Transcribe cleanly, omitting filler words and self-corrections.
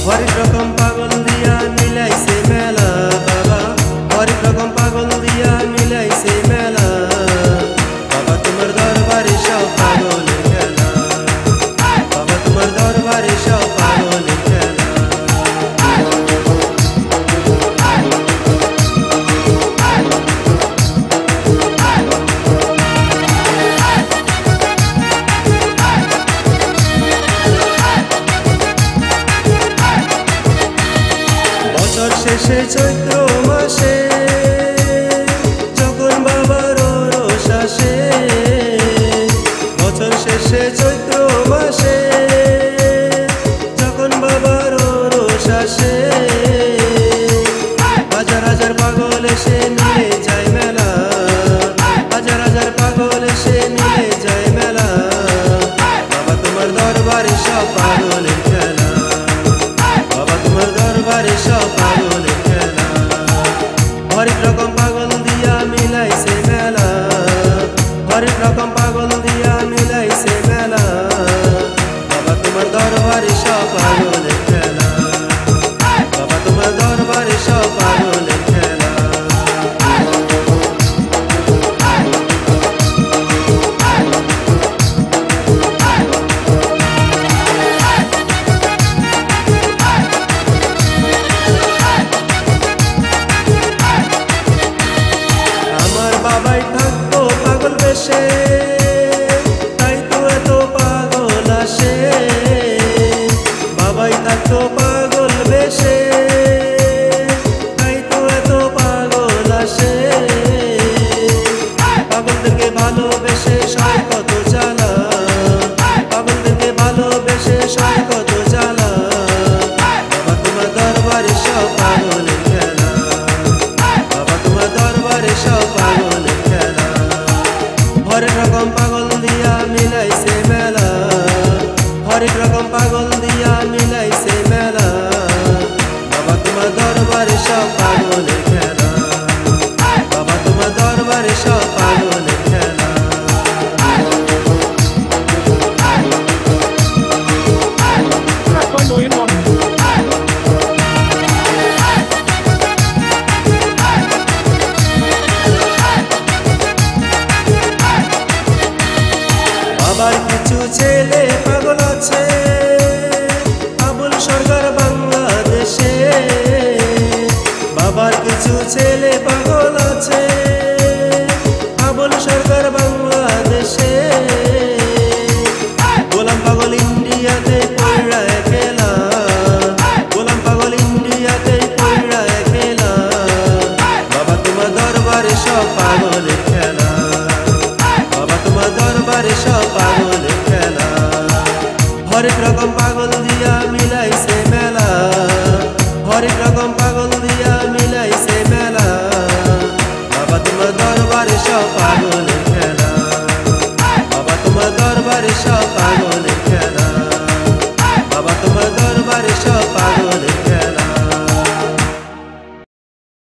হরেক রকম পাগল দিয়া মিলাইছে মেলা বাবা, হরেক রকম পাগল দিয়া মিলাইছে মেলা বাবা, তোমার দরবারে সব পাগলের খেলা, বাবা তোমার দরবারে সব পাগলের খেলা। বছর শেষে চৈত্র মাসে যখন বাবার রোষ আসে, বছর শেষে চৈত্র মাসে যখন বাবার রোষ আসে, হাজার হাজার পাগল এসে মিলে যায় মেলা, হাজার হাজার পাগল এসে মিলে যায় মেলা বাবা, তোমার দরবারে সব পাগলের খেলা, বাবা তোমার দরবারে সব পাগলের খেলা। হরেক রকম পাগল দিয়া মিলাইছে মেলা, হরেক রকম পাগল দিয়া মিলাইছে মেলা বাবা, তোমার দরবারে সব পাগলের খেলা, বাবা তোমার দরবারে সব পাগলের খেলা। বাবাই থাকতো পাগল বেশে, তাই তো এত পাগল আসে, বাবাই থাকতো পাগল বেশে, তাই তো এত পাগল আসে, পাগলদেরকে ভালোবেসে সয় কত জ্বালা, পাগলদেরকে ভালোবেসে সয় কত জ্বালা বাবা, তোমার দরবারে সব পাগলের খেলা, বাবা তোমার দরবারে সব পাগলের খেলা। হরেক রকম পাগল দিয়া মিলাইছে মেলা, হরেক রকম পাগল দিয়া মিলাইছে মেলা বাবা, তোমার দরবারে সব পাগলের খেলা, বাবা তোমার দরবারে সব পাগলের খেলা। বাবার কিছু ছেলে পাগল আছে, আবুল সরকার বাংলাদেশে, বাবার কিছু ছেলে পাগল আছে, আবুল সরকার বাংলাদেশে, গোলাম পাগল ইন্ডিয়াতে পয়রা খেলা, গোলাম পাগল ইন্ডিয়াতে পয়রা খেলা বাবা, তোমার দরবারে সব পাগলের খেলা, বাবা তোমার দরবারে সব পাগলের খেলা। হরেক রকম পাগল দিয়া মিলাইছে মেলা, হরেক রকম পাগল দিয়া মিলাইছে মেলা বাবা, তোমার দরবারে সব পাগলের খেলা, বাবা তোমার দরবারে সব পাগল